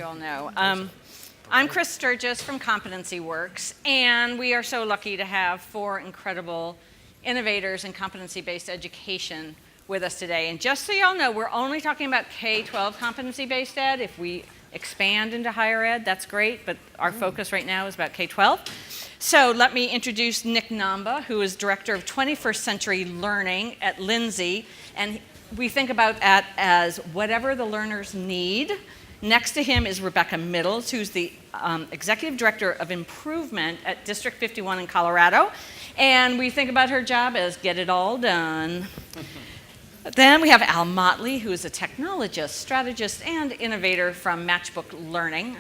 all know. I'm Chris Sturgis from CompetencyWorks, and we are so lucky to have 4 incredible innovators in competency-based education with us today. And just so y'all know, we're only talking about K-12 competency-based ed. If we expand into higher ed, that's great, but our focus right now is about K-12. So let me introduce Nick Namba, who is Director of 21st Century Learning at Lindsay, and we think about that as whatever the learners need. Next to him is Rebecca Midles, who's the Executive Director of Improvement at District 51 in Colorado, and we think about her job as get it all done. Then we have Al Motley, who is a technologist, strategist, and innovator from Matchbook Learning,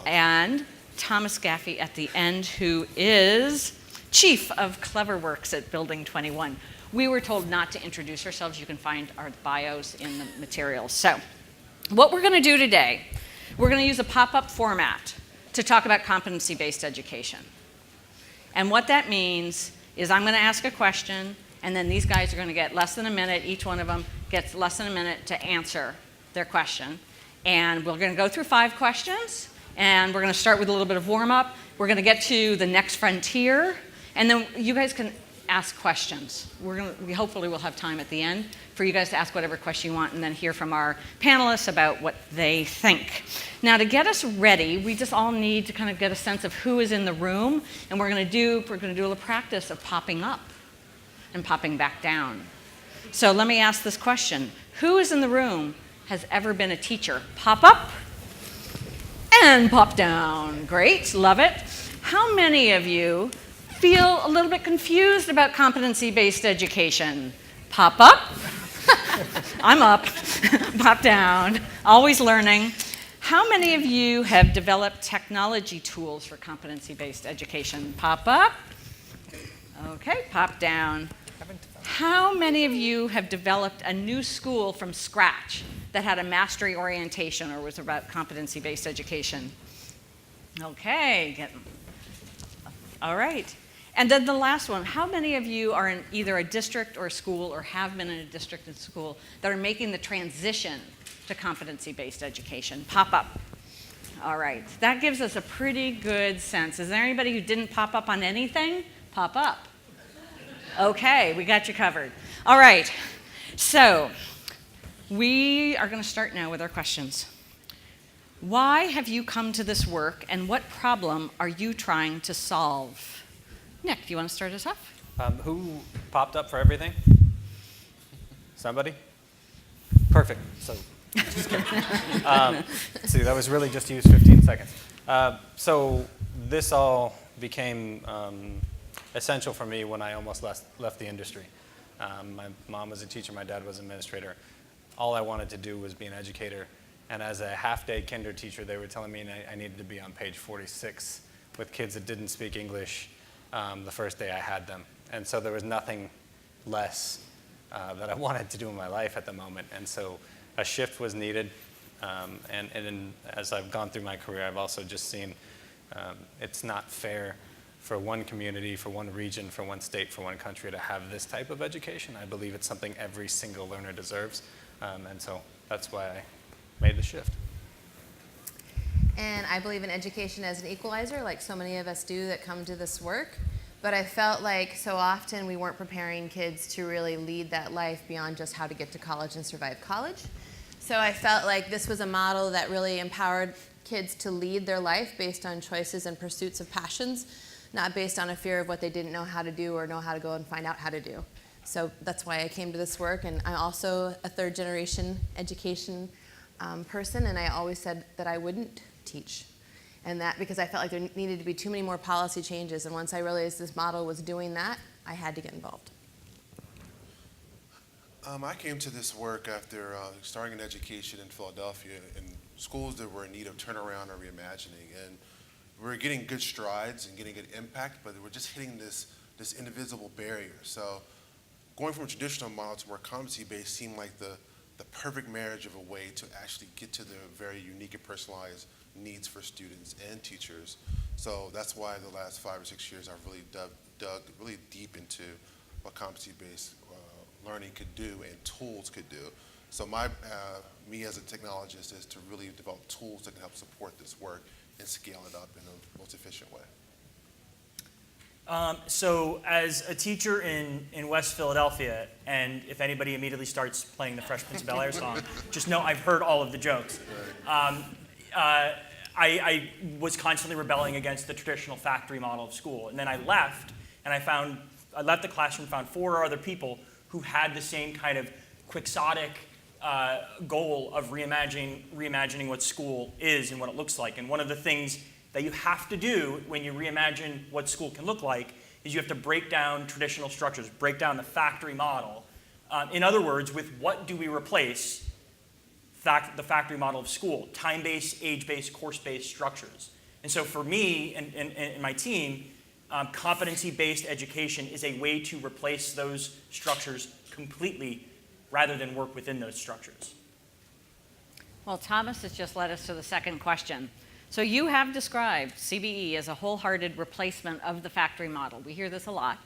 and Thomas Gaffey at the end, who is Chief of CleverWorks at Building 21. We were told not to introduce ourselves. You can find our bios in the materials. So what we're going to do today, we're going to use a pop-up format to talk about competency-based education. And what that means is I'm going to ask a question, and then these guys are going to get less than a minute. Each one of them gets less than a minute to answer their question. And we're going to go through 5 questions, and we're going to start with a little bit of warm-up. We're going to get to the next frontier, and then you guys can ask questions. We hopefully will have time at the end for you guys to ask whatever question you want and then hear from our panelists about what they think. Now, to get us ready, we just all need to kind of get a sense of who is in the room, and we're going to do a little practice of popping up and popping back down. So let me ask this question. Who is in the room has ever been a teacher? Pop up and pop down. Great, love it. How many of you feel a little bit confused about competency-based education? Pop up. I'm up. Pop down. Always learning. How many of you have developed technology tools for competency-based education? Pop up. Okay, pop down. How many of you have developed a new school from scratch that had a mastery orientation or was about competency-based education? Okay, all right. And then the last one, how many of you are in either a district or a school or have been in a district and school that are making the transition to competency-based education? Pop up. All right, that gives us a pretty good sense. Is there anybody who didn't pop up on anything? Pop up. Okay, we got you covered. All right, so we are going to start now with our questions. Why have you come to this work, and what problem are you trying to solve? Nick, do you want to start us off? Who popped up for everything? Somebody? Perfect. So, just kidding. See, that was really just used 15 seconds. So this all became essential for me when I almost left the industry. My mom was a teacher, my dad was an administrator. All I wanted to do was be an educator. And as a half-day kinder teacher, they were telling me I needed to be on page 46 with kids that didn't speak English the first day I had them. And so there was nothing less that I wanted to do in my life at the moment. And so a shift was needed. And as I've gone through my career, I've also just seen it's not fair for one community, for one region, for one state, for one country to have this type of education. I believe it's something every single learner deserves. And so that's why I made the shift. And I believe in education as an equalizer, like so many of us do that come to this work. But I felt like so often we weren't preparing kids to really lead that life beyond just how to get to college and survive college. So I felt like this was a model that really empowered kids to lead their life based on choices and pursuits of passions, not based on a fear of what they didn't know how to do or know how to go and find out how to do. So that's why I came to this work. And I'm also a third-generation education person, and I always said that I wouldn't teach. And that because I felt like there needed to be too many more policy changes. And once I realized this model was doing that, I had to get involved. I came to this work after starting in education in Philadelphia in schools that were in need of turnaround or reimagining. And we were getting good strides and getting good impact, but we're just hitting this invisible barrier. So going from a traditional model to more competency-based seemed like the perfect marriage of a way to actually get to the very unique and personalized needs for students and teachers. So that's why the last 5 or 6 years I've really dug really deep into what competency-based learning could do and tools could do. So me as a technologist is to really develop tools that can help support this work and scale it up in the most efficient way. So as a teacher in West Philadelphia, and if anybody immediately starts playing the Fresh Prince of Bel-Air song, just know I've heard all of the jokes. I was constantly rebelling against the traditional factory model of school. And then I left, and I left the classroom, found 4 other people who had the same kind of quixotic goal of reimagining what school is and what it looks like. And one of the things that you have to do when you reimagine what school can look like is you have to break down traditional structures, break down the factory model. In other words, with what do we replace the factory model of school? Time-based, age-based, course-based structures. And so for me and my team, competency-based education is a way to replace those structures completely rather than work within those structures. Well, Thomas has just led us to the second question. So you have described CBE as a wholehearted replacement of the factory model. We hear this a lot.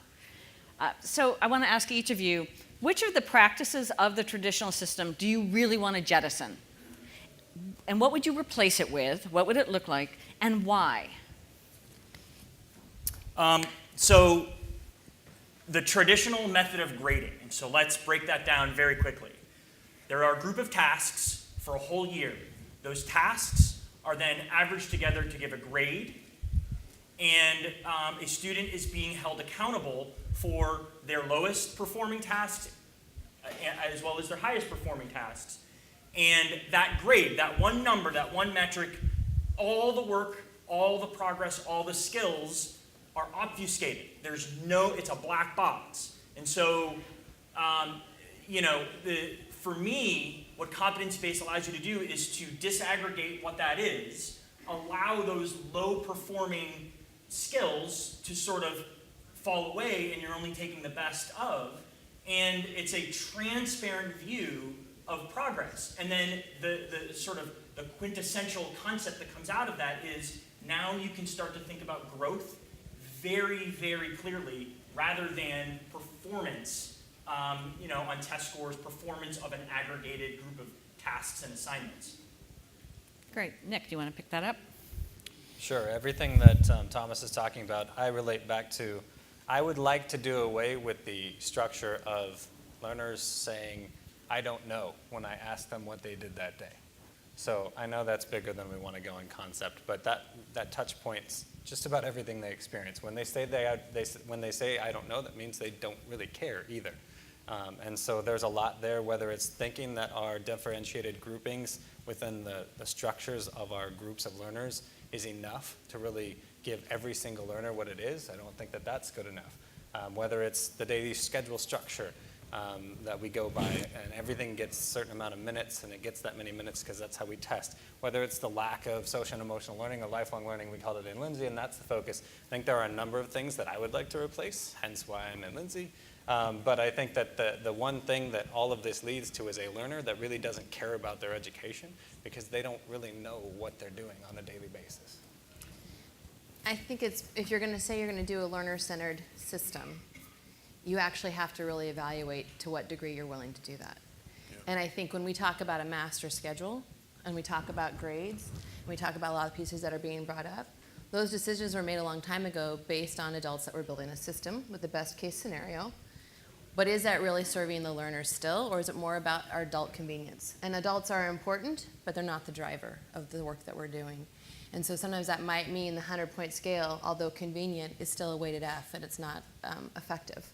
So I want to ask each of you, which of the practices of the traditional system do you really want to jettison? And what would you replace it with? What would it look like? And why? So the traditional method of grading, and so let's break that down very quickly. There are a group of tasks for a whole year. Those tasks are then averaged together to give a grade, and a student is being held accountable for their lowest performing tasks as well as their highest performing tasks. And that grade, that one number, that one metric, all the work, all the progress, all the skills are obfuscated. It's a black box. And so, for me, what competency-based allows you to do is to disaggregate what that is, allow those low-performing skills to sort of fall away, and you're only taking the best of, and it's a transparent view of progress. And then the sort of the quintessential concept that comes out of that is now you can start to think about growth very, very clearly rather than performance, on test scores, performance of an aggregated group of tasks and assignments. Great. Nick, do you want to pick that up? Sure. Everything that Thomas is talking about, I relate back to, I would like to do away with the structure of learners saying, I don't know, when I ask them what they did that day. So I know that's bigger than we want to go in concept, but that touch points just about everything they experience. When they say I don't know, that means they don't really care either. And so there's a lot there, whether it's thinking that our differentiated groupings within the structures of our groups of learners is enough to really give every single learner what it is. I don't think that that's good enough. Whether it's the daily schedule structure that we go by, and everything gets a certain amount of minutes, and it gets that many minutes because that's how we test. Whether it's the lack of social and emotional learning or lifelong learning, we called it in Lindsay, and that's the focus. I think there are a number of things that I would like to replace, hence why I'm in Lindsay. But I think that the one thing that all of this leads to is a learner that really doesn't care about their education because they don't really know what they're doing on a daily basis. I think if you're going to say you're going to do a learner-centered system, you actually have to really evaluate to what degree you're willing to do that. Yeah. And I think when we talk about a master schedule, and we talk about grades, and we talk about a lot of pieces that are being brought up, those decisions were made a long time ago based on adults that were building a system with the best case scenario. But is that really serving the learners still, or is it more about our adult convenience? And adults are important, but they're not the driver of the work that we're doing. And so sometimes that might mean the 100-point scale, although convenient, is still a weighted F, and it's not effective.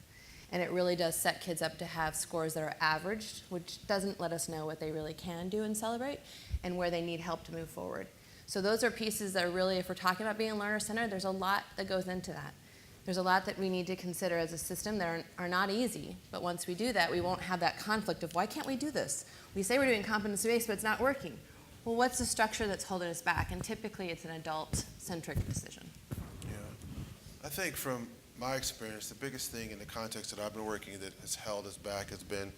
And it really does set kids up to have scores that are averaged, which doesn't let us know what they really can do and celebrate, and where they need help to move forward. So those are pieces that are really, if we're talking about being learner-centered, there's a lot that goes into that. There's a lot that we need to consider as a system that are not easy, but once we do that, we won't have that conflict of, why can't we do this? We say we're doing competency-based, but it's not working. Well, what's the structure that's holding us back? And typically, it's an adult-centric decision. Yeah. I think from my experience, the biggest thing in the context that I've been working that has held us back has been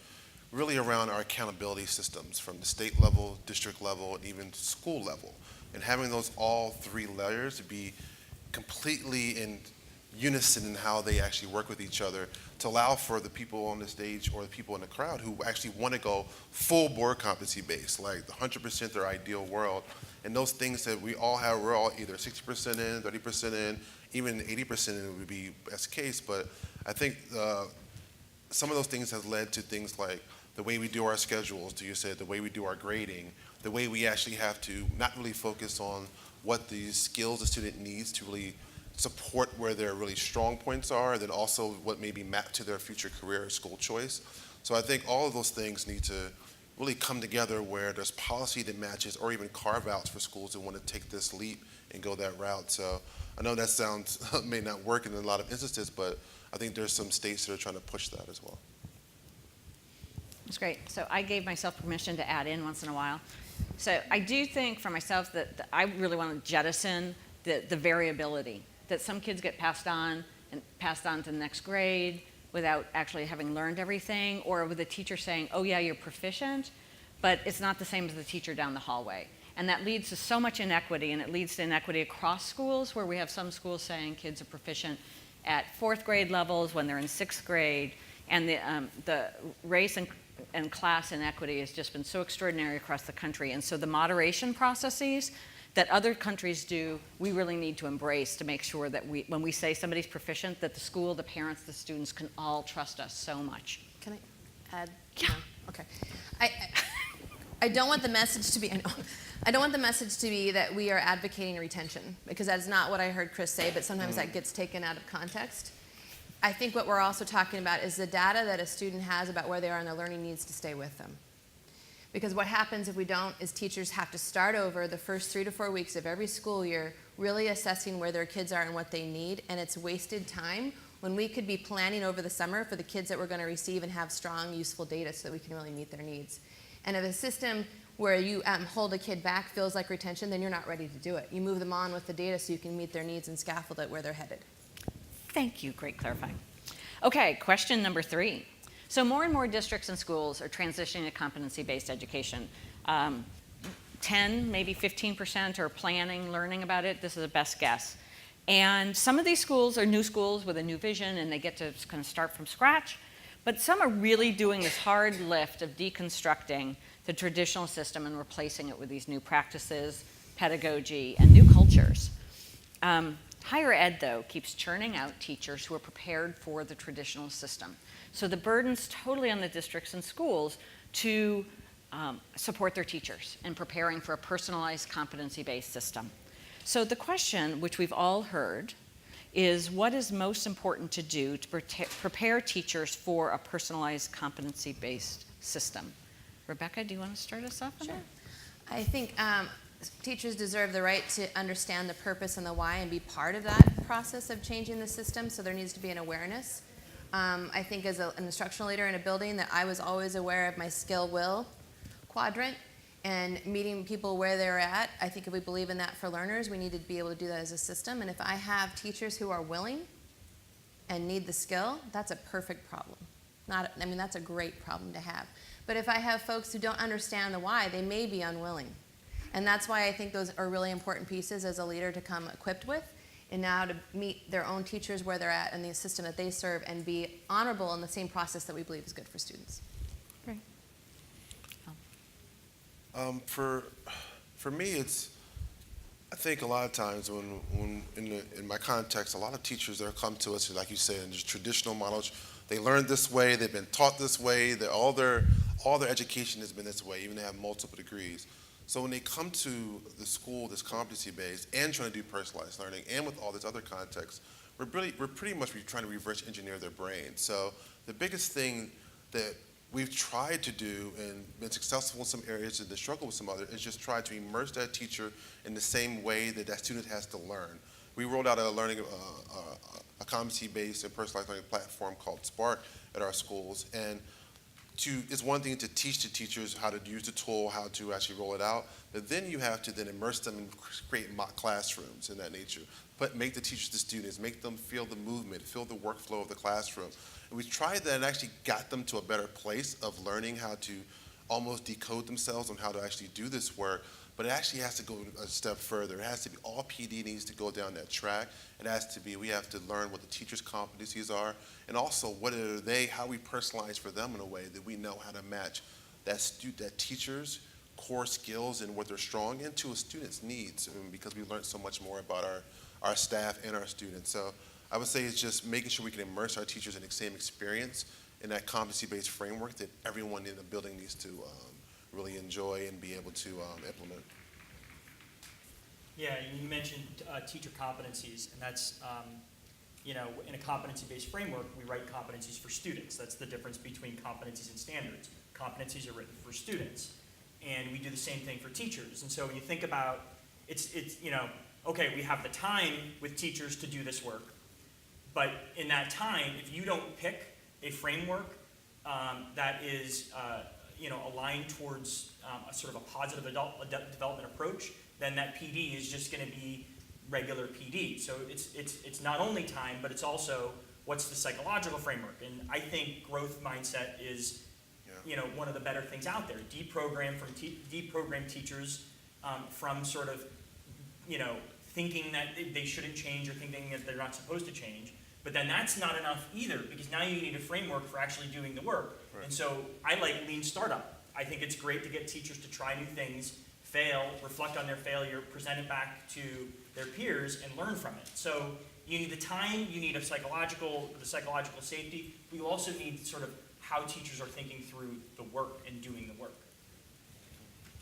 really around our accountability systems from the state level, district level, and even school level. And having those all three layers be completely in unison in how they actually work with each other to allow for the people on the stage or the people in the crowd who actually want to go full board competency-based, like 100% their ideal world. And those things that we all have, we're all either 60% in, 30% in, even 80% in would be best case. But I think some of those things have led to things like the way we do our schedules, you said, the way we do our grading, the way we actually have to not really focus on what the skills the student needs to really support where their really strong points are, and then also what may be mapped to their future career or school choice. So I think all of those things need to really come together where there's policy that matches, or even carve-outs for schools that want to take this leap and go that route. So I know that sounds may not work in a lot of instances, but I think there's some states that are trying to push that as well. That's great. So I gave myself permission to add in once in a while. So I do think for myself that I really want to jettison the variability, that some kids get passed on to the next grade without actually having learned everything, or with a teacher saying, oh yeah, you're proficient, but it's not the same as the teacher down the hallway. And that leads to so much inequity, and it leads to inequity across schools, where we have some schools saying kids are proficient at 4th grade levels when they're in 6th grade, and the race and class inequity has just been so extraordinary across the country. And so the moderation processes that other countries do, we really need to embrace to make sure that when we say somebody's proficient, that the school, the parents, the students can all trust us so much. Can I add? Yeah. No? Okay. I don't want the message to be, I don't want the message to be that we are advocating retention, because that's not what I heard Chris say, but sometimes that gets taken out of context. I think what we're also talking about is the data that a student has about where they are in their learning needs to stay with them. Because what happens if we don't is teachers have to start over the first 3 to 4 weeks of every school year really assessing where their kids are and what they need, and it's wasted time when we could be planning over the summer for the kids that we're going to receive and have strong, useful data so that we can really meet their needs. And if a system where you hold a kid back feels like retention, then you're not ready to do it. You move them on with the data so you can meet their needs and scaffold it where they're headed. Thank you, great clarifying. Okay, question number 3. So more and more districts and schools are transitioning to competency-based education. 10, maybe 15% are planning, learning about it. This is a best guess. And some of these schools are new schools with a new vision, and they get to kind of start from scratch. But some are really doing this hard lift of deconstructing the traditional system and replacing it with these new practices, pedagogy, and new cultures. Higher ed, though, keeps churning out teachers who are prepared for the traditional system. So the burden's totally on the districts and schools to support their teachers in preparing for a personalized competency-based system. So the question, which we've all heard, is what is most important to do to prepare teachers for a personalized competency-based system? Rebecca, do you want to start us off on that? I think teachers deserve the right to understand the purpose and the why and be part of that process of changing the system, so there needs to be an awareness. I think as an instructional leader in a building that I was always aware of my skill-will quadrant and meeting people where they're at. I think if we believe in that for learners, we need to be able to do that as a system. And if I have teachers who are willing and need the skill, that's a perfect problem. That's a great problem to have. But if I have folks who don't understand the why, they may be unwilling. And that's why I think those are really important pieces as a leader to come equipped with, and now to meet their own teachers where they're at and the system that they serve and be honorable in the same process that we believe is good for students. Great. For me, it's, I think a lot of times when in my context, a lot of teachers that come to us, like you said, in just traditional models, they learned this way, they've been taught this way, all their education has been this way, even they have multiple degrees. So when they come to the school that's competency-based and trying to do personalized learning and with all this other context, we're pretty much trying to reverse engineer their brain. So the biggest thing that we've tried to do and been successful in some areas and struggle with some others is just try to immerse that teacher in the same way that that student has to learn. We rolled out a competency-based and personalized learning platform called Spark at our schools, and it's one thing to teach the teachers how to use the tool, how to actually roll it out, but then you have to then immerse them and create mock classrooms in that nature. But make the teachers the students, make them feel the movement, feel the workflow of the classroom. And we tried that and actually got them to a better place of learning how to almost decode themselves on how to actually do this work. but it actually has to go a step further. It has to be, all PD needs to go down that track. It has to be, we have to learn what the teacher's competencies are, and also what are they, how we personalize for them in a way that we know how to match that teacher's core skills and what they're strong in to a student's needs, because we learned so much more about our staff and our students. So I would say it's just making sure we can immerse our teachers in the same experience in that competency-based framework that everyone in the building needs to really enjoy and be able to implement. Yeah, you mentioned teacher competencies, and that's, in a competency-based framework, we write competencies for students. That's the difference between competencies and standards. Competencies are written for students, and we do the same thing for teachers. And so when you think about, it's okay, we have the time with teachers to do this work, but in that time, if you don't pick a framework that is aligned towards a sort of a positive adult development approach, then that PD is just going to be regular PD. So it's not only time, but it's also what's the psychological framework. And I think growth mindset is one of the better things out there. Deprogram teachers from sort of thinking that they shouldn't change or thinking that they're not supposed to change. But then that's not enough either, because now you need a framework for actually doing the work. Right. And so I like lean startup. I think it's great to get teachers to try new things, fail, reflect on their failure, present it back to their peers, and learn from it. So you need the time, you need the psychological safety, but you also need sort of how teachers are thinking through the work and doing the work.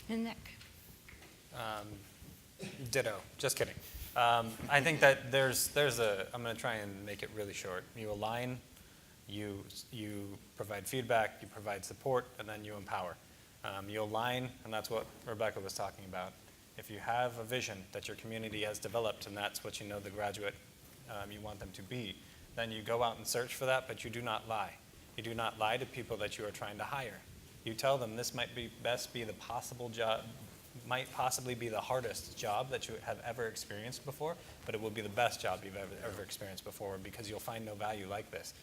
And Nick? Ditto. Just kidding. I think that there's I'm going to try and make it really short. You align, you provide feedback, you provide support, and then you empower. You align, and that's what Rebecca was talking about. If you have a vision that your community has developed, and that's what you know the graduate you want them to be, then you go out and search for that, but you do not lie. You do not lie to people that you are trying to hire. You tell them this might be the possible job, might possibly be the hardest job that you have ever experienced before, but it will be the best job you've ever experienced before, because you'll find no value like this.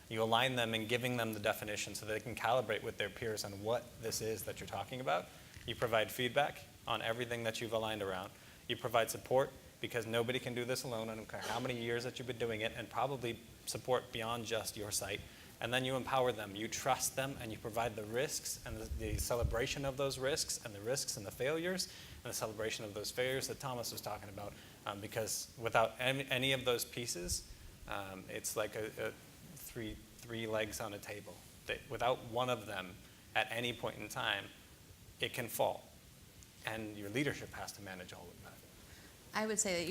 You align them in giving them the definition so they can calibrate with their peers on what this is that you're talking about. You provide feedback on everything that you've aligned around. You provide support, because nobody can do this alone. I don't care how many years that you've been doing it, and probably support beyond just your site. And then you empower them, you trust them, and you provide the risks and the celebration of those risks, and the risks and the failures, and the celebration of those failures that Thomas was talking about. Because without any of those pieces, it's like three legs on a table. Without one of them, at any point in time, it can fall. And your leadership has to manage all of that. I would say that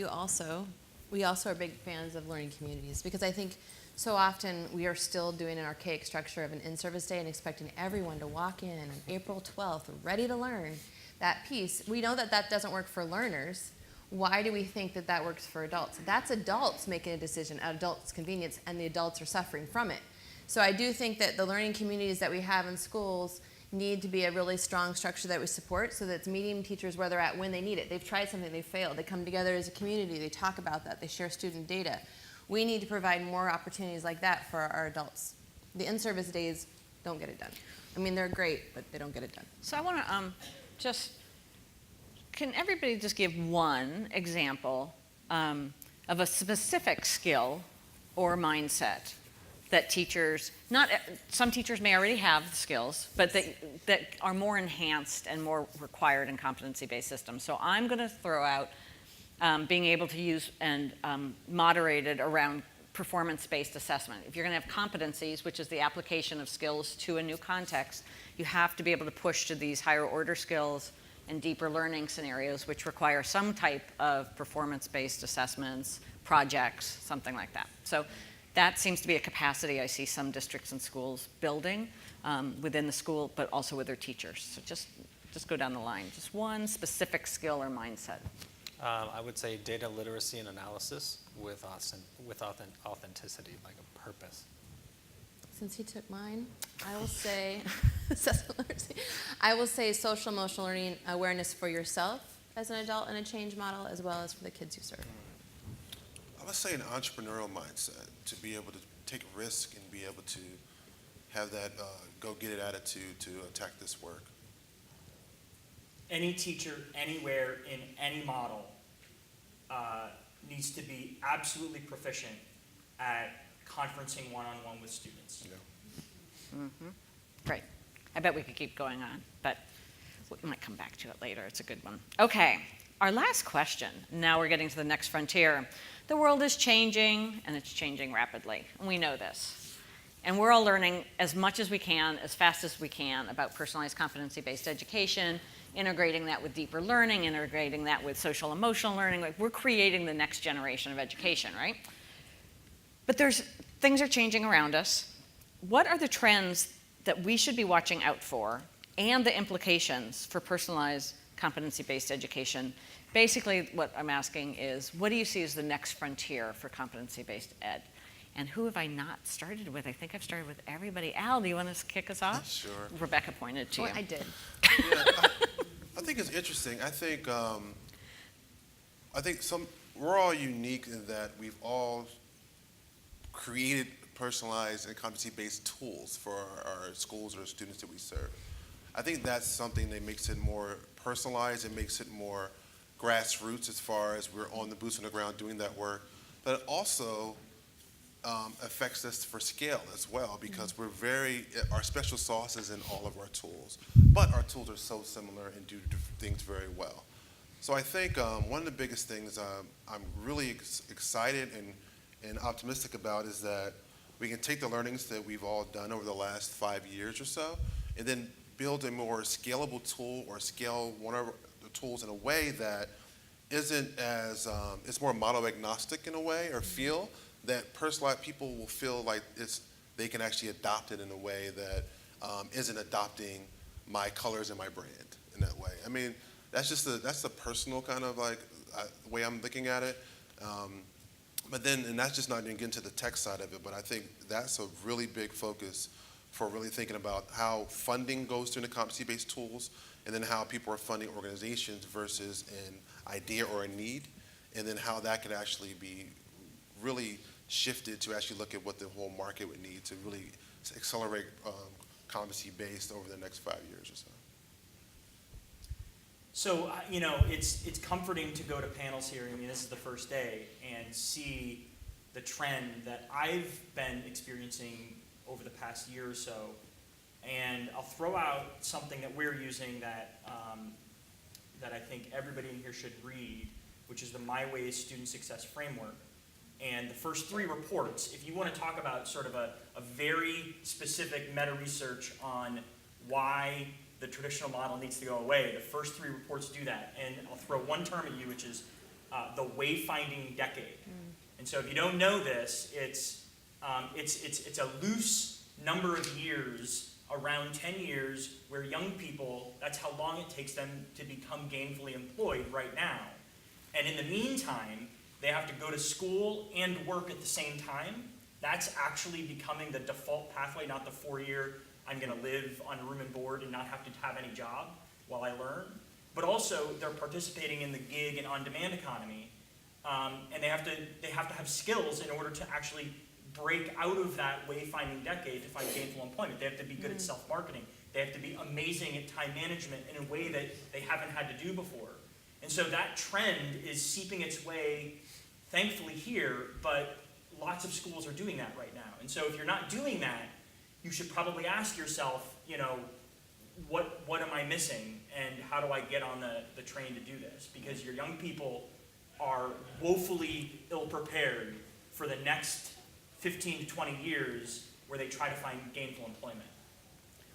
we also are big fans of learning communities, because I think so often we are still doing an archaic structure of an in-service day and expecting everyone to walk in on April 12th ready to learn that piece. We know that that doesn't work for learners. Why do we think that that works for adults? That's adults making a decision at adults' convenience, and the adults are suffering from it. So I do think that the learning communities that we have in schools need to be a really strong structure that we support, so that it's meeting teachers where they're at when they need it. They've tried something, they failed. They come together as a community, they talk about that, they share student data. We need to provide more opportunities like that for our adults. The in-service days don't get it done. I mean, they're great, but they don't get it done. So I want to can everybody just give one example of a specific skill or mindset that teachers, some teachers may already have the skills, but that are more enhanced and more required in competency-based systems. So I'm going to throw out being able to use and moderate it around performance-based assessment. If you're going to have competencies, which is the application of skills to a new context, you have to be able to push to these higher order skills and deeper learning scenarios, which require some type of performance-based assessments, projects, something like that. So that seems to be a capacity I see some districts and schools building within the school, but also with their teachers. So just go down the line. Just one specific skill or mindset. I would say data literacy and analysis with authenticity, like a purpose. Since he took mine, I will say I will say social emotional learning awareness for yourself as an adult and a change model, as well as for the kids you serve. I would say an entrepreneurial mindset, to be able to take risk and be able to have that go-get-it attitude to attack this work. any teacher, anywhere, in any model, needs to be absolutely proficient at conferencing one-on-one with students. Yeah. Great. I bet we could keep going on, but we might come back to it later. It's a good one. Okay, our last question. Now we're getting to the next frontier. The world is changing, and it's changing rapidly, and we know this. And we're all learning as much as we can, as fast as we can, about personalized competency-based education, integrating that with deeper learning, integrating that with social emotional learning. Like, we're creating the next generation of education, right? But things are changing around us. What are the trends that we should be watching out for, and the implications for personalized competency-based education? Basically, what I'm asking is, what do you see as the next frontier for competency-based ed? And who have I not started with? I think I've started with everybody. Al, do you want to kick us off? Sure. Rebecca pointed to you. I did. Yeah, I think it's interesting. I think we're all unique in that we've all created personalized and competency-based tools for our schools or students that we serve. I think that's something that makes it more personalized and makes it more grassroots as far as we're on the boots on the ground doing that work. But it also affects us for scale as well, because our special sauce is in all of our tools. But our tools are so similar and do things very well. So I think one of the biggest things I'm really excited and optimistic about is that we can take the learnings that we've all done over the last 5 years or so, and then build a more scalable tool or scale one of the tools in a way that isn't as, it's more model agnostic in a way, or feel that personalized people will feel like they can actually adopt it in a way that isn't adopting my colors and my brand in that way. I mean, that's the personal kind of like way I'm looking at it. But then, and that's just not even getting into the tech side of it, but I think that's a really big focus for really thinking about how funding goes to the competency-based tools, and then how people are funding organizations versus an idea or a need, and then how that could actually be really shifted to actually look at what the whole market would need to really accelerate competency-based over the next 5 years or so. So, it's comforting to go to panels here. I mean, this is the first day, and see the trend that I've been experiencing over the past year or so. And I'll throw out something that we're using that I think everybody in here should read, which is the My Way Student Success Framework. And the first 3 reports, if you want to talk about sort of a very specific meta-research on why the traditional model needs to go away, the first 3 reports do that. And I'll throw one term at you, which is the wayfinding decade. And so if you don't know this, it's a loose number of years, around 10 years, where young people, that's how long it takes them to become gainfully employed right now. And in the meantime, they have to go to school and work at the same time. That's actually becoming the default pathway, not the 4-year, I'm going to live on room and board and not have to have any job while I learn. But also, they're participating in the gig and on-demand economy, and they have to have skills in order to actually break out of that wayfinding decade to find gainful employment. They have to be good at self-marketing. They have to be amazing at time management in a way that they haven't had to do before. And so that trend is seeping its way, thankfully here, but lots of schools are doing that right now. And so if you're not doing that, you should probably ask yourself, what am I missing, and how do I get on the train to do this? Because your young people are woefully ill-prepared for the next 15 to 20 years where they try to find gainful employment.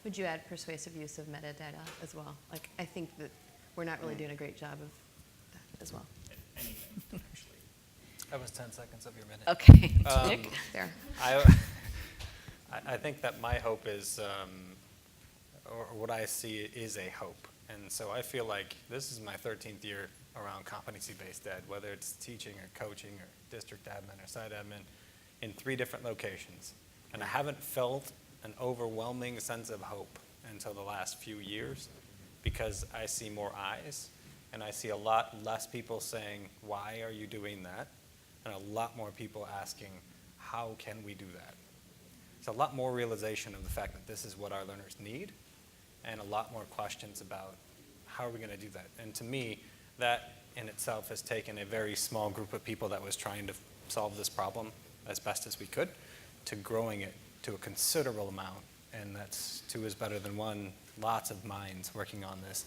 Would you add persuasive use of metadata as well? Like, I think that we're not really doing a great job of that as well. If anything, actually. That was 10 seconds of your minute. Okay. Nick? There. I think that my hope is, or what I see is a hope. And so I feel like this is my 13th year around competency-based ed, whether it's teaching or coaching or district admin or site admin, in 3 different locations. And I haven't felt an overwhelming sense of hope until the last few years, because I see more eyes, and I see a lot less people saying, why are you doing that? And a lot more people asking, how can we do that? It's a lot more realization of the fact that this is what our learners need, and a lot more questions about how are we going to do that? And to me, that in itself has taken a very small group of people that was trying to solve this problem as best as we could to growing it to a considerable amount. And that's 2 is better than 1, lots of minds working on this.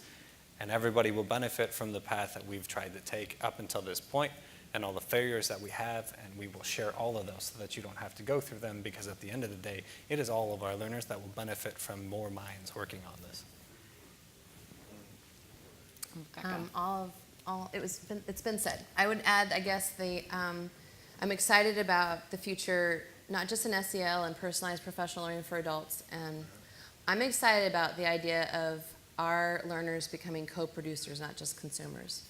And everybody will benefit from the path that we've tried to take up until this point and all the failures that we have, and we will share all of those so that you don't have to go through them, because at the end of the day, it is all of our learners that will benefit from more minds working on this. It's been said. I would add, I guess, I'm excited about the future, not just in SEL and personalized professional learning for adults, and I'm excited about the idea of our learners becoming co-producers, not just consumers.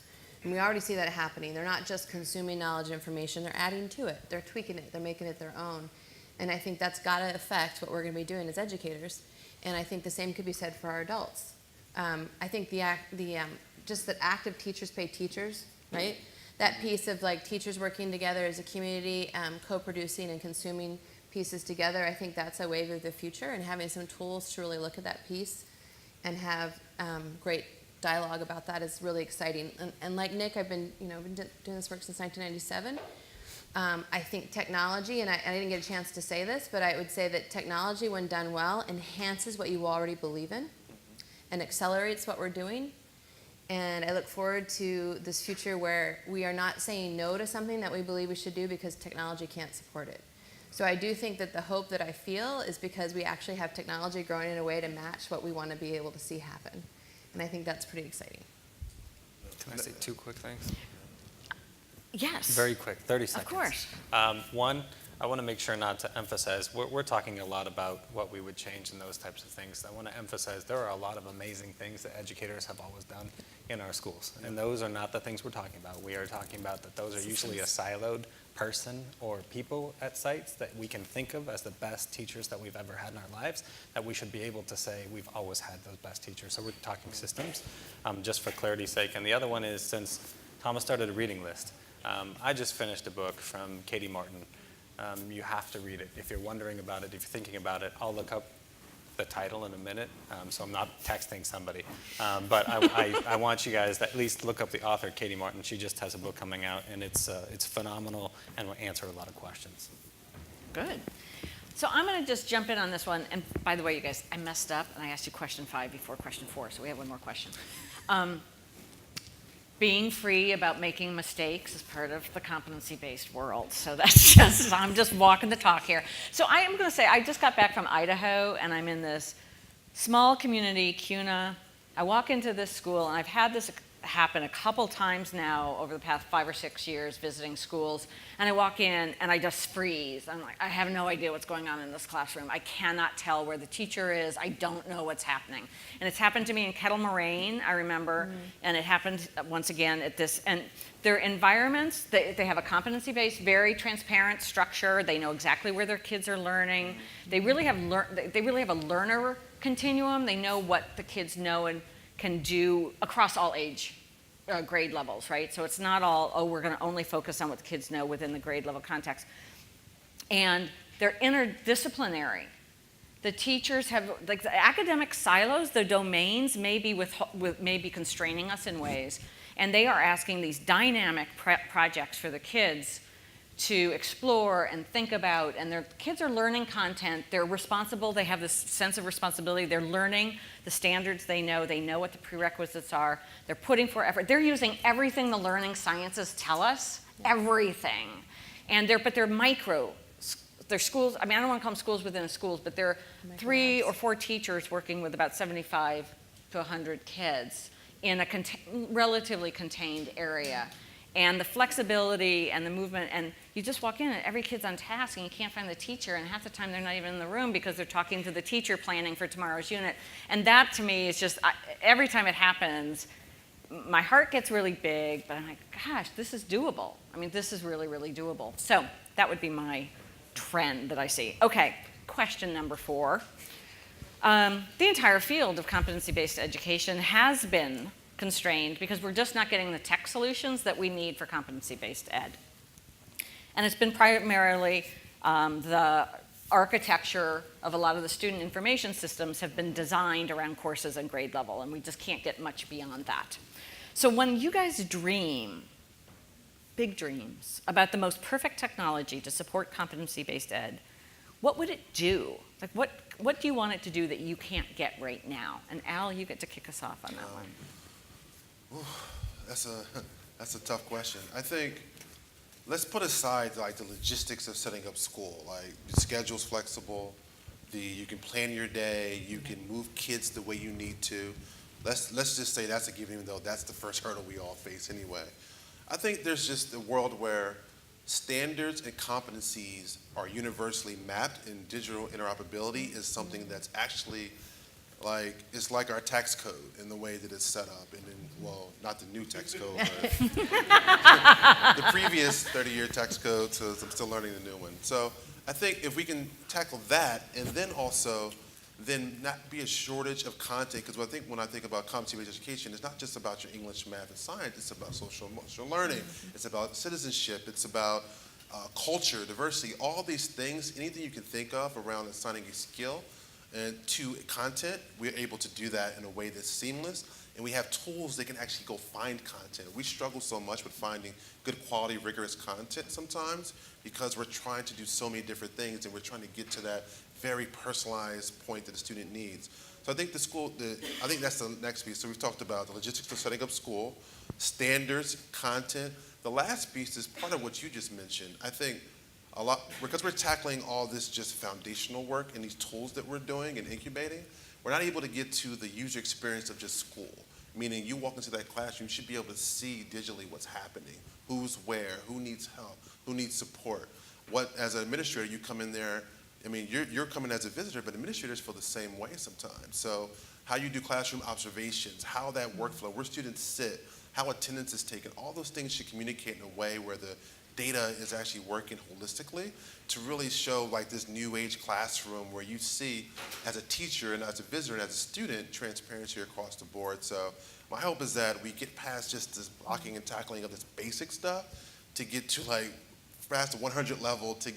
And we already see that happening. They're not just consuming knowledge and information, they're adding to it, they're tweaking it, they're making it their own. And I think that's got to affect what we're going to be doing as educators. And I think the same could be said for our adults. I think just that active teachers pay teachers, right? That piece of like teachers working together as a community, co-producing and consuming pieces together, I think that's a wave of the future, and having some tools to really look at that piece and have great dialogue about that is really exciting. And like Nick, I've been doing this work since 1997. I think technology, and I didn't get a chance to say this, but I would say that technology, when done well, enhances what you already believe in and accelerates what we're doing. And I look forward to this future where we are not saying no to something that we believe we should do because technology can't support it. So I do think that the hope that I feel is because we actually have technology growing in a way to match what we want to be able to see happen. And I think that's pretty exciting. Can I say 2 quick things? Yes. Very quick, 30 seconds. Of course. One, I want to make sure not to emphasize, we're talking a lot about what we would change and those types of things. I want to emphasize there are a lot of amazing things that educators have always done in our schools. And those are not the things we're talking about. We are talking about that those are usually a siloed person or people at sites that we can think of as the best teachers that we've ever had in our lives, that we should be able to say we've always had those best teachers. So we're talking systems, just for clarity's sake. And the other one is, since Thomas started a reading list, I just finished a book from Katie Martin. You have to read it. If you're wondering about it, if you're thinking about it, I'll look up the title in a minute, so I'm not texting somebody. But I want you guys to at least look up the author, Katie Martin. She just has a book coming out, and it's phenomenal and will answer a lot of questions. Good. So I'm going to just jump in on this one. And by the way, you guys, I messed up, and I asked you question 5 before question 4, so we have one more question. Being free about making mistakes is part of the competency-based world. So that's just, I'm just walking the talk here. So I am going to say, I just got back from Idaho, and I'm in this small community, CUNA. I walk into this school, and I've had this happen a couple times now over the past 5 or 6 years visiting schools, and I walk in and I just freeze. I'm like, I have no idea what's going on in this classroom. I cannot tell where the teacher is. I don't know what's happening. And it's happened to me in Kettle Moraine, I remember, and it happened once again at this, and their environments, they have a competency-based, very transparent structure. They know exactly where their kids are learning. They really have a learner continuum. They know what the kids know and can do across all age grade levels, right? So it's not all, oh, we're going to only focus on what the kids know within the grade level context. And they're interdisciplinary. The teachers have, like the academic silos, the domains may be constraining us in ways, and they are asking these dynamic projects for the kids to explore and think about, and their kids are learning content. They're responsible. They have this sense of responsibility. They're learning the standards they know. They know what the prerequisites are. They're putting forth effort. They're using everything the learning sciences tell us, everything. And they're micro. They're schools. I mean, I don't want to call them schools within schools, but they're 3 or 4 teachers working with about 75 to 100 kids in a relatively contained area. And the flexibility and the movement, and you just walk in and every kid's on task and you can't find the teacher, and half the time they're not even in the room because they're talking to the teacher planning for tomorrow's unit. And that to me is just, every time it happens, my heart gets really big, but I'm like, gosh, this is doable. I mean, this is really, really doable. So that would be my trend that I see. Okay, question number 4. The entire field of competency-based education has been constrained because we're just not getting the tech solutions that we need for competency-based ed. And it's been primarily the architecture of a lot of the student information systems have been designed around courses and grade level, and we just can't get much beyond that. So when you guys dream, big dreams, about the most perfect technology to support competency-based ed, what would it do? Like what do you want it to do that you can't get right now? And Al, you get to kick us off on that one. That's a tough question. I think let's put aside like the logistics of setting up school. Like the schedule's flexible, you can plan your day, you can move kids the way you need to. Let's just say that's a given, even though that's the first hurdle we all face anyway. I think there's just a world where standards and competencies are universally mapped, and digital interoperability is something that's actually like, it's like our tax code in the way that it's set up. And then, well, not the new tax code, but the previous 30-year tax code, so I'm still learning the new one. So I think if we can tackle that, and then also then not be a shortage of content, because I think when I think about competency-based education, it's not just about your English, math, and science, it's about social emotional learning, it's about citizenship, it's about culture, diversity, all these things, anything you can think of around assigning a skill and to content, we're able to do that in a way that's seamless, and we have tools that can actually go find content. We struggle so much with finding good quality, rigorous content sometimes because we're trying to do so many different things, and we're trying to get to that very personalized point that the student needs. So I think I think that's the next piece. So we've talked about the logistics of setting up school, standards, content. The last piece is part of what you just mentioned. I think a lot, because we're tackling all this just foundational work and these tools that we're doing and incubating, we're not able to get to the user experience of just school. Meaning you walk into that classroom, you should be able to see digitally what's happening, who's where, who needs help, who needs support. What, as an administrator, you come in there, I mean, you're coming as a visitor, but administrators feel the same way sometimes. So how you do classroom observations, how that workflow, where students sit, how attendance is taken, all those things should communicate in a way where the data is actually working holistically to really show like this new age classroom where you see as a teacher and as a visitor and as a student transparency across the board. So my hope is that we get past just this blocking and tackling of this basic stuff to get to like past the 100 level, to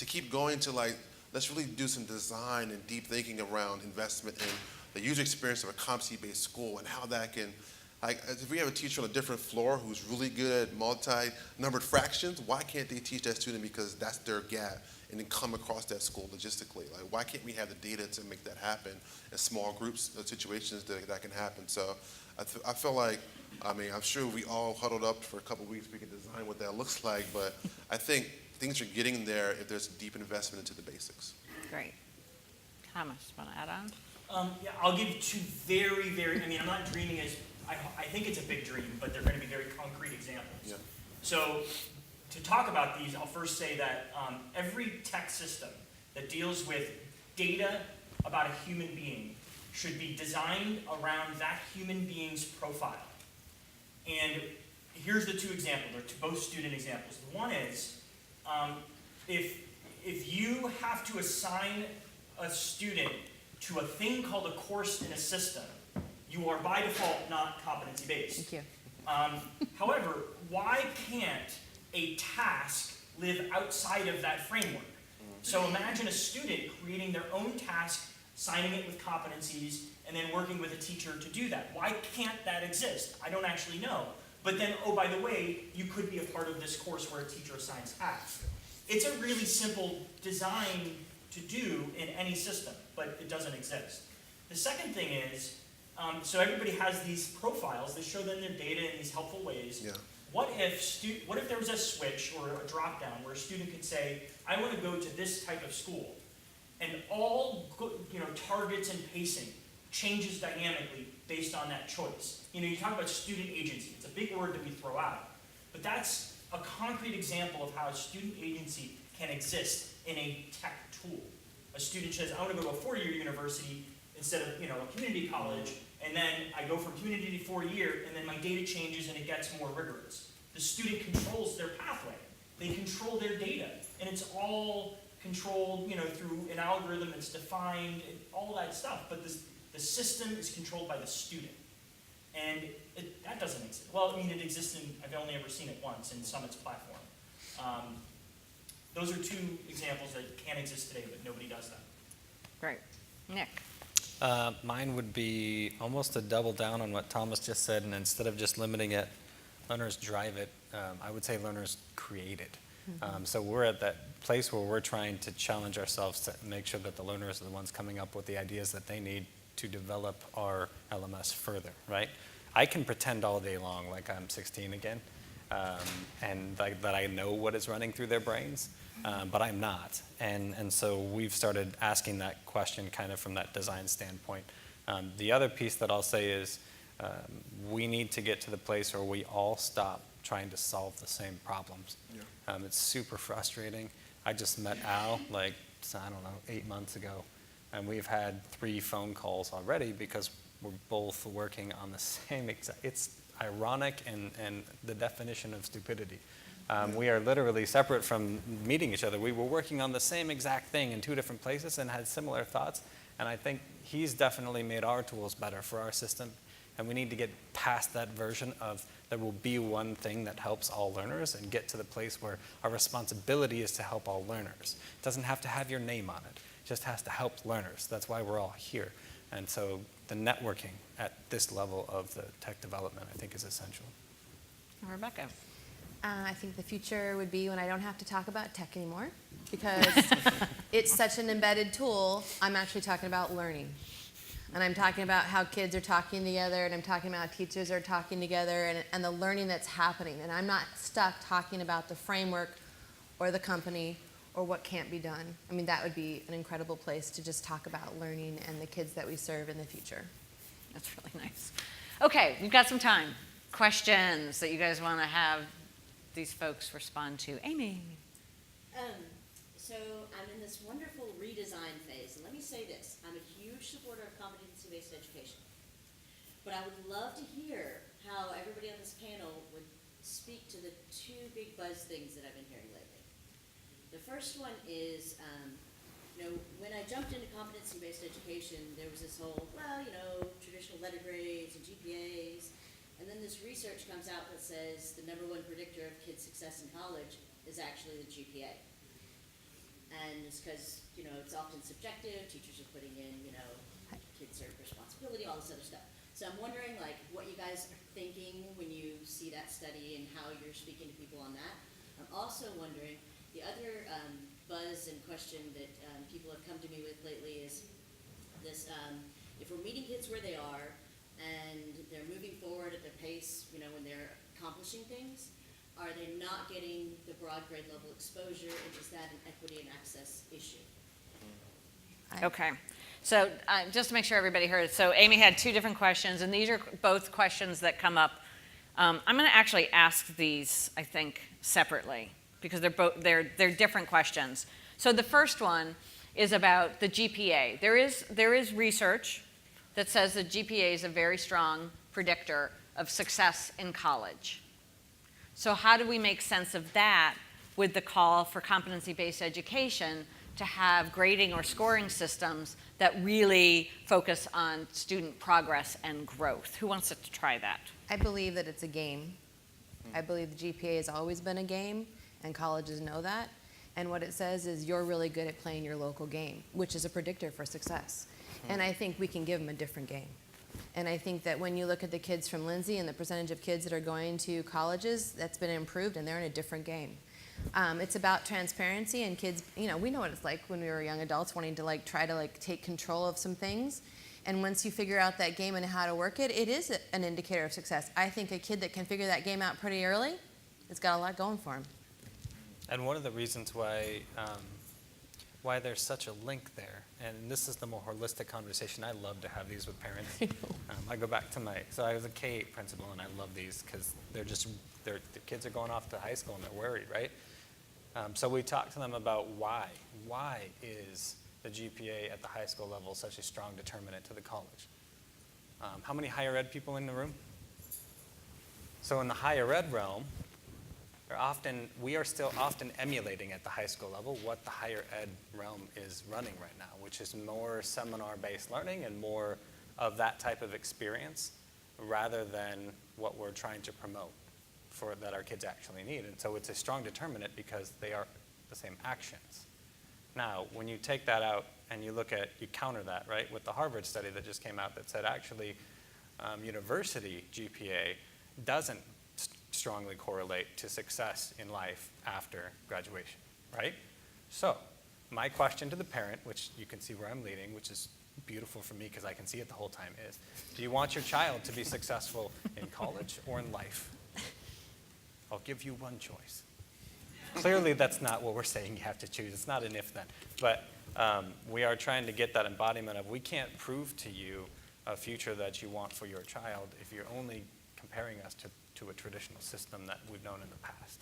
keep going to like, let's really do some design and deep thinking around investment in the user experience of a competency-based school and how that can, like, if we have a teacher on a different floor who's really good at multi-numbered fractions, why can't they teach that student because that's their gap and then come across that school logistically? Like, why can't we have the data to make that happen in small groups of situations that can happen? So I feel like, I mean, I'm sure we all huddled up for a couple of weeks, we can design what that looks like, but I think things are getting there if there's deep investment into the basics. Great. Thomas, want to add on? Yeah, I'll give two very, I mean, I'm not dreaming as, I think it's a big dream, but they're going to be very concrete examples. Yeah. So to talk about these, I'll first say that every tech system that deals with data about a human being should be designed around that human being's profile. And here's the two examples, they're both student examples. One is, if you have to assign a student to a thing called a course in a system, you are by default not competency-based. Thank you. However, why can't a task live outside of that framework? So imagine a student creating their own task, signing it with competencies, and then working with a teacher to do that. Why can't that exist? I don't actually know. But then, oh, by the way, you could be a part of this course where a teacher assigns tasks. It's a really simple design to do in any system, but it doesn't exist. The second thing is, so everybody has these profiles that show them their data in these helpful ways. Yeah. What if there was a switch or a drop down where a student could say, I want to go to this type of school, and all targets and pacing changes dynamically based on that choice. You talk about student agency. It's a big word that we throw out, but that's a concrete example of how a student agency can exist in a tech tool. A student says, I want to go to a four-year university instead of a community college, and then I go from community to four-year, and then my data changes and it gets more rigorous. The student controls their pathway. They control their data, and it's all controlled through an algorithm that's defined, and all that stuff, but the system is controlled by the student. And that doesn't exist. Well, I mean, it exists I've only ever seen it once in Summit's platform. Those are two examples that can exist today, but nobody does that. Great. Nick? Mine would be almost a double down on what Thomas just said, and instead of just limiting it, learners drive it, I would say learners create it. So we're at that place where we're trying to challenge ourselves to make sure that the learners are the ones coming up with the ideas that they need to develop our LMS further, right? I can pretend all day long like I'm 16 again, and that I know what is running through their brains, but I'm not. And so we've started asking that question kind of from that design standpoint. The other piece that I'll say is we need to get to the place where we all stop trying to solve the same problems. Yeah. It's super frustrating. I just met Al like, I don't know, 8 months ago, and we've had 3 phone calls already because we're both working on the same exact, it's ironic and the definition of stupidity. We are literally separate from meeting each other. We were working on the same exact thing in 2 different places and had similar thoughts, and I think he's definitely made our tools better for our system, and we need to get past that version of there will be one thing that helps all learners and get to the place where our responsibility is to help all learners. It doesn't have to have your name on it. It just has to help learners. That's why we're all here. And so the networking at this level of the tech development, I think, is essential. Rebecca? I think the future would be when I don't have to talk about tech anymore, because it's such an embedded tool. I'm actually talking about learning. And I'm talking about how kids are talking together, and I'm talking about how teachers are talking together, and the learning that's happening. And I'm not stuck talking about the framework or the company or what can't be done. I mean, that would be an incredible place to just talk about learning and the kids that we serve in the future. That's really nice. Okay, we've got some time. Questions that you guys want to have these folks respond to. Amy? So I'm in this wonderful redesign phase, and let me say this, I'm a huge supporter of competency-based education. But I would love to hear how everybody on this panel would speak to the 2 big buzz things that I've been hearing lately. The first one is, when I jumped into competency-based education, there was this whole, traditional letter grades and GPAs, and then this research comes out that says the #1 predictor of kids' success in college is actually the GPA. And it's because, it's often subjective, teachers are putting in, kids are responsibility, all this other stuff. So I'm wondering, what you guys are thinking when you see that study and how you're speaking to people on that. I'm also wondering, the other buzz and question that people have come to me with lately is this, if we're meeting kids where they are and they're moving forward at their pace, when they're accomplishing things, are they not getting the broad grade level exposure, and is that an equity and access issue? Okay. So just to make sure everybody heard it, so Amy had 2 different questions, and these are both questions that come up. I'm going to actually ask these, I think, separately, because they're different questions. So the first one is about the GPA. There is research that says that GPA is a very strong predictor of success in college. So how do we make sense of that with the call for competency-based education to have grading or scoring systems that really focus on student progress and growth? Who wants to try that? I believe that it's a game. I believe the GPA has always been a game, and colleges know that. And what it says is you're really good at playing your local game, which is a predictor for success. And I think we can give them a different game. And I think that when you look at the kids from Lindsay and the percentage of kids that are going to colleges, that's been improved, and they're in a different game. It's about transparency, and kids, we know what it's like when we were young adults wanting to try to take control of some things. And once you figure out that game and how to work it, it is an indicator of success. I think a kid that can figure that game out pretty early, it's got a lot going for him. And one of the reasons why there's such a link there, and this is the more holistic conversation I love to have these with parents. I go back to so I was a K-8 principal, and I love these because the kids are going off to high school and they're worried, right? So we talk to them about why is the GPA at the high school level such a strong determinant to the college? How many higher ed people in the room? So in the higher ed realm, we are still often emulating at the high school level what the higher ed realm is running right now, which is more seminar-based learning and more of that type of experience rather than what we're trying to promote that our kids actually need. And so it's a strong determinant because they are the same actions. Now, when you take that out and you counter that, right, with the Harvard study that just came out that said actually university GPA doesn't strongly correlate to success in life after graduation, right? So, my question to the parent, which you can see where I'm leading, which is beautiful for me because I can see it the whole time, is do you want your child to be successful in college or in life? I'll give you one choice. Clearly, that's not what we're saying you have to choose. It's not an if-then. But we are trying to get that embodiment of we can't prove to you a future that you want for your child if you're only comparing us to a traditional system that we've known in the past.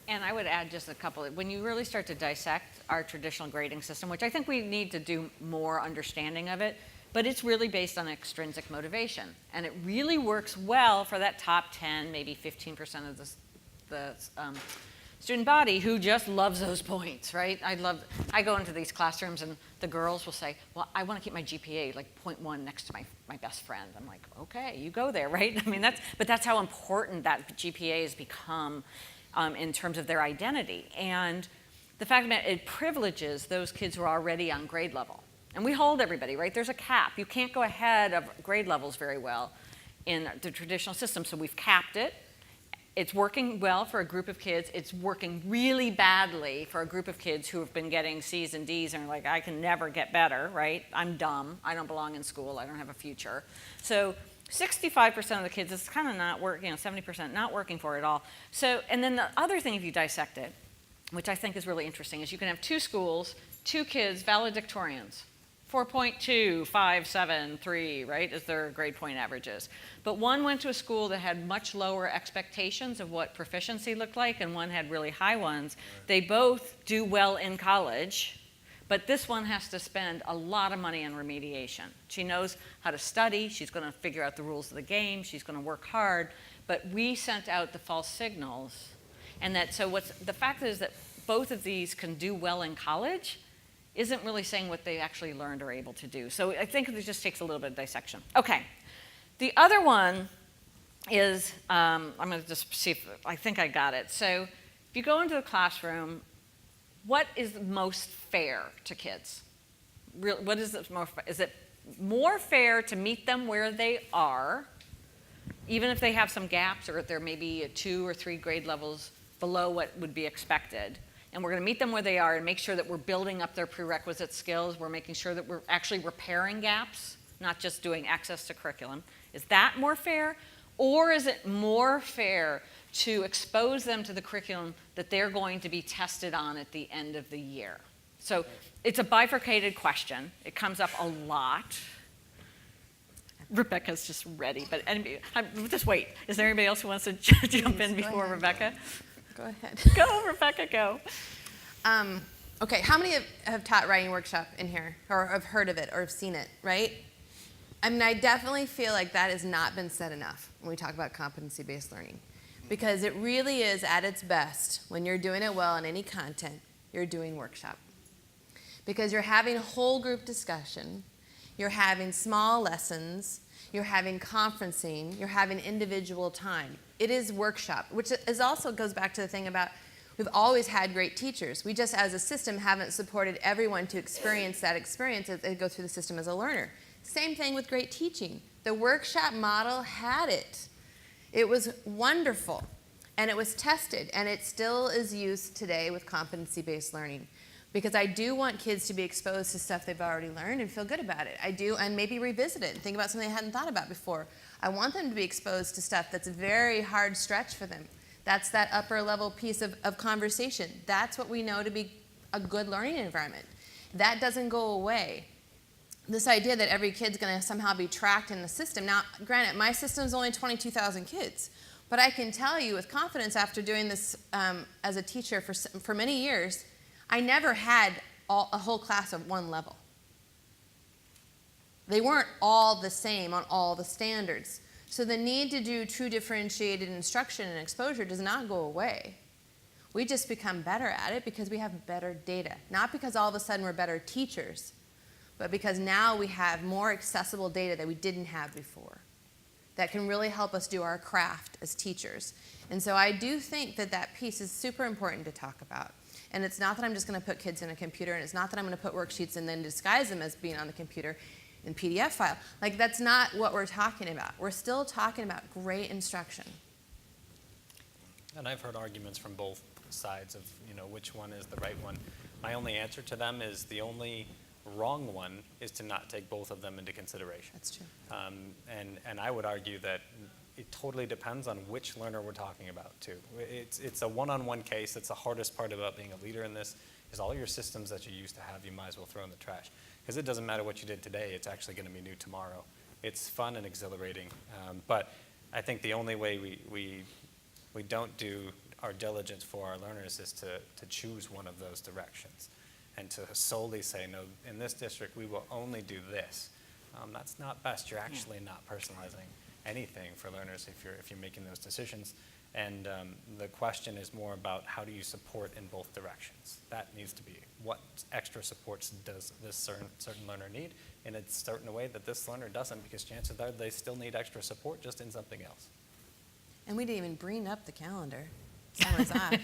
And I would add just a couple. When you really start to dissect our traditional grading system, which I think we need to do more understanding of it, but it's really based on extrinsic motivation. And it really works well for that top 10, maybe 15% of the student body who just loves those points, right? I go into these classrooms and the girls will say, well, I want to keep my GPA like 0.1 next to my best friend. I'm like, okay, you go there, right? I mean, that's how important that GPA has become in terms of their identity. And the fact that it privileges those kids who are already on grade level. And we hold everybody, right? There's a cap. You can't go ahead of grade levels very well in the traditional system, so we've capped it. It's working well for a group of kids. It's working really badly for a group of kids who have been getting C's and D's and are like, I can never get better, right? I'm dumb. I don't belong in school. I don't have a future. So 65% of the kids, it's kind of not working, 70% not working for it all. So, and then the other thing, if you dissect it, which I think is really interesting, is you can have two schools, two kids, valedictorians. 4.2, 5, 7, 3, right, is their grade point averages. But one went to a school that had much lower expectations of what proficiency looked like, and one had really high ones. They both do well in college, but this one has to spend a lot of money on remediation. She knows how to study. She's going to figure out the rules of the game. She's going to work hard. But we sent out the false signals. And that, so the fact is that both of these can do well in college isn't really saying what they actually learned or able to do. So I think it just takes a little bit of dissection. Okay. The other one is, I'm going to just see if I think I got it. So if you go into the classroom, what is most fair to kids? What is it more? Is it more fair to meet them where they are, even if they have some gaps or if they're maybe 2 or 3 grade levels below what would be expected? And we're going to meet them where they are and make sure that we're building up their prerequisite skills. We're making sure that we're actually repairing gaps, not just doing access to curriculum. Is that more fair? Or is it more fair to expose them to the curriculum that they're going to be tested on at the end of the year? So it's a bifurcated question. It comes up a lot. Rebecca's just ready, but just wait. Is there anybody else who wants to jump in before Rebecca? Go ahead. Go, Rebecca, go. Okay, how many have taught writing workshop in here, or have heard of it, or have seen it, right? I mean, I definitely feel like that has not been said enough when we talk about competency-based learning, because it really is at its best when you're doing it well in any content, you're doing workshop. Because you're having whole group discussion, you're having small lessons, you're having conferencing, you're having individual time. It is workshop, which is also goes back to the thing about we've always had great teachers. We just, as a system, haven't supported everyone to experience that experience as they go through the system as a learner. Same thing with great teaching. The workshop model had it. It was wonderful, and it was tested, and it still is used today with competency-based learning. Because I do want kids to be exposed to stuff they've already learned and feel good about it. I do, and maybe revisit it and think about something they hadn't thought about before. I want them to be exposed to stuff that's a very hard stretch for them. That's that upper level piece of conversation. That's what we know to be a good learning environment. That doesn't go away. This idea that every kid's going to somehow be tracked in the system. Now, granted, my system's only 22,000 kids. But I can tell you with confidence after doing this as a teacher for many years, I never had a whole class of one level. They weren't all the same on all the standards. So the need to do true differentiated instruction and exposure does not go away. We just become better at it because we have better data. Not because all of a sudden we're better teachers, but because now we have more accessible data that we didn't have before. that can really help us do our craft as teachers. And so I do think that that piece is super important to talk about. And it's not that I'm just going to put kids in a computer, and it's not that I'm going to put worksheets and then disguise them as being on the computer in PDF file. Like, that's not what we're talking about. We're still talking about great instruction. And I've heard arguments from both sides of, which one is the right one. My only answer to them is the only wrong one is to not take both of them into consideration. That's true. And I would argue that it totally depends on which learner we're talking about, too. It's a one-on-one case. It's the hardest part about being a leader in this, is all your systems that you used to have, you might as well throw in the trash. Because it doesn't matter what you did today, it's actually going to be new tomorrow. It's fun and exhilarating. But I think the only way we don't do our diligence for our learners is to choose one of those directions and to solely say, no, in this district, we will only do this. That's not best. You're actually not personalizing anything for learners if you're making those decisions. And the question is more about how do you support in both directions. That needs to be what extra supports does this certain learner need in a certain way that this learner doesn't, because chances are they still need extra support just in something else. And we didn't even bring up the calendar. Summer's on.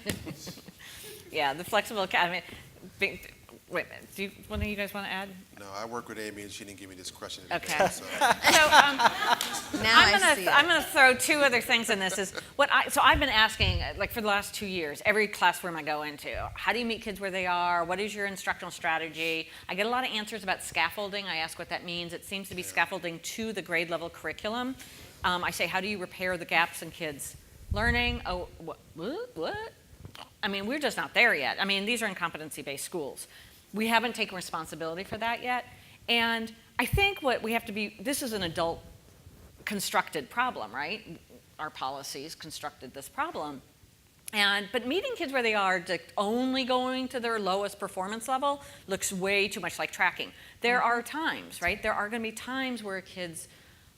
Yeah, the flexible, wait a minute, do one of you guys want to add? No, I work with Amy, and she didn't give me this question. Okay. So. So Now I see it. I'm going to throw two other things in this. So I've been asking, like for the last 2 years, every classroom I go into, how do you meet kids where they are? What is your instructional strategy? I get a lot of answers about scaffolding. I ask what that means. It seems to be scaffolding to the grade level curriculum. I say, how do you repair the gaps in kids' learning? Oh, what? I mean, we're just not there yet. I mean, these are in competency-based schools. We haven't taken responsibility for that yet. And I think what we have to be, this is an adult constructed problem, right? Our policies constructed this problem. But meeting kids where they are, only going to their lowest performance level, looks way too much like tracking. There are times, right? There are going to be times where a kid's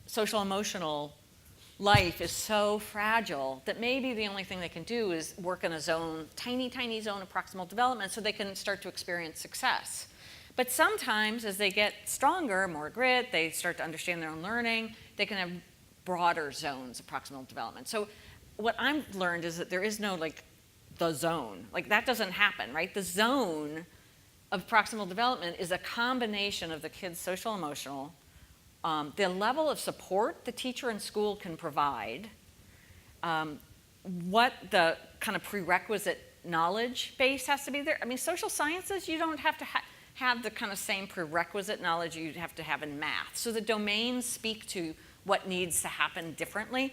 social emotional life is so fragile that maybe the only thing they can do is work in a zone, tiny zone of proximal development, so they can start to experience success. But sometimes as they get stronger, more grit, they start to understand their own learning, they can have broader zones of proximal development. So what I've learned is that there is no the zone. That doesn't happen, right? The zone of proximal development is a combination of the kid's social emotional, the level of support the teacher and school can provide, what the kind of prerequisite knowledge base has to be there. I mean, social sciences, you don't have to have the kind of same prerequisite knowledge you'd have to have in math. So the domains speak to what needs to happen differently.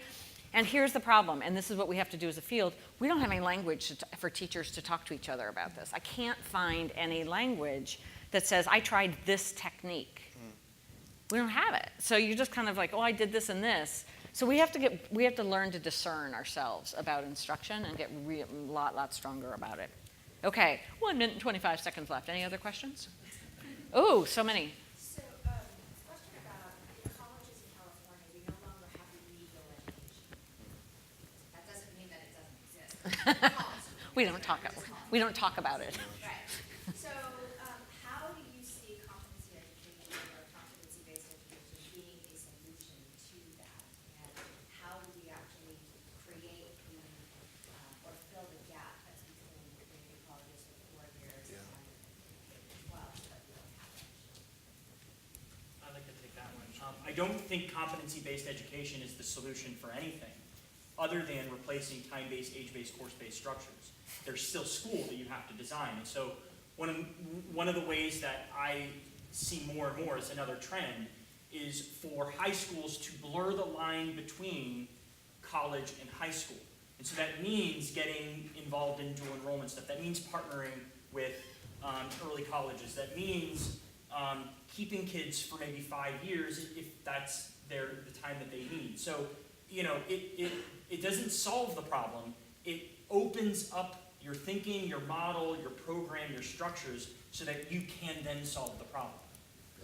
And here's the problem, and this is what we have to do as a field. We don't have any language for teachers to talk to each other about this. I can't find any language that says, I tried this technique. We don't have it. So you're just kind of like, oh, I did this and this. So we have to learn to discern ourselves about instruction and get a lot stronger about it. Okay, 1 minute and 25 seconds left. Any other questions? Oh, so many. So, question about colleges in California. We no longer have legal education. That doesn't mean that it doesn't exist. We don't talk about it. Right. So, how do you see competency education or competency-based education being a solution to that? And how do we actually create or fill the gap that's between community colleges with 4 years and K-12 that we don't have? I'd like to take that one. I don't think competency-based education is the solution for anything other than replacing time-based, age-based, course-based structures. There's still school that you have to design. And so one of the ways that I see more and more as another trend is for high schools to blur the line between college and high school. And so that means getting involved in dual enrollment stuff. That means partnering with early colleges. That means keeping kids for maybe 5 years if that's the time that they need. So, it doesn't solve the problem. It opens up your thinking, your model, your program, your structures, so that you can then solve the problem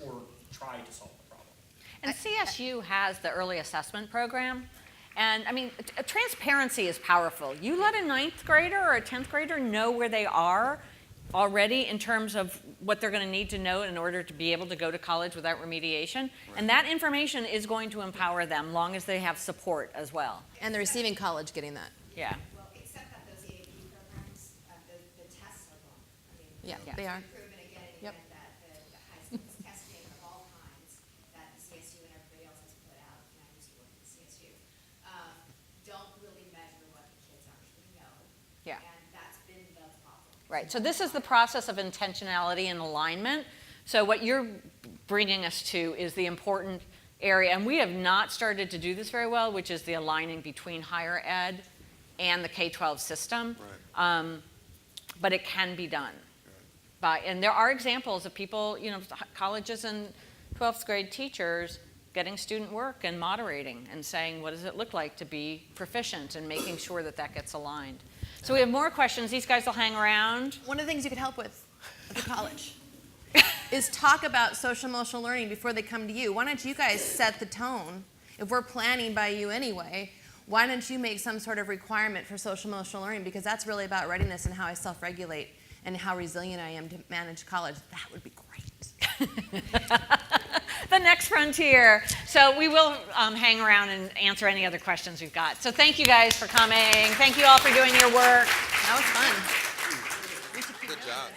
or try to solve the problem. And CSU has the early assessment program. And I mean, transparency is powerful. You let a 9th grader or a 10th grader know where they are already in terms of what they're going to need to know in order to be able to go to college without remediation. And that information is going to empower them, long as they have support as well. And they're receiving college getting that. Yeah. Well, except that those EAP programs, the tests are wrong. I mean, Yeah, Yeah. they are. proven again and Yep. again that the high school's testing of all kinds that the CSU and everybody else has put out, and I used to work at the CSU, don't really measure what the kids actually know. Yeah. And that's been the problem. Right, so this is the process of intentionality and alignment. So what you're bringing us to is the important area, and we have not started to do this very well, which is the aligning between higher ed and the K-12 system. Right. But it can be done. And there are examples of people, colleges and 12th grade teachers getting student work and moderating and saying, what does it look like to be proficient, and making sure that that gets aligned. So we have more questions. These guys will hang around. One of the things you could help with at the college is talk about social emotional learning before they come to you. Why don't you guys set the tone? If we're planning by you anyway, why don't you make some sort of requirement for social emotional learning? Because that's really about readiness and how I self-regulate and how resilient I am to manage college. That would be great. The next frontier. So we will hang around and answer any other questions we've got. So thank you guys for coming. Thank you all for doing your work. That was fun. Good job.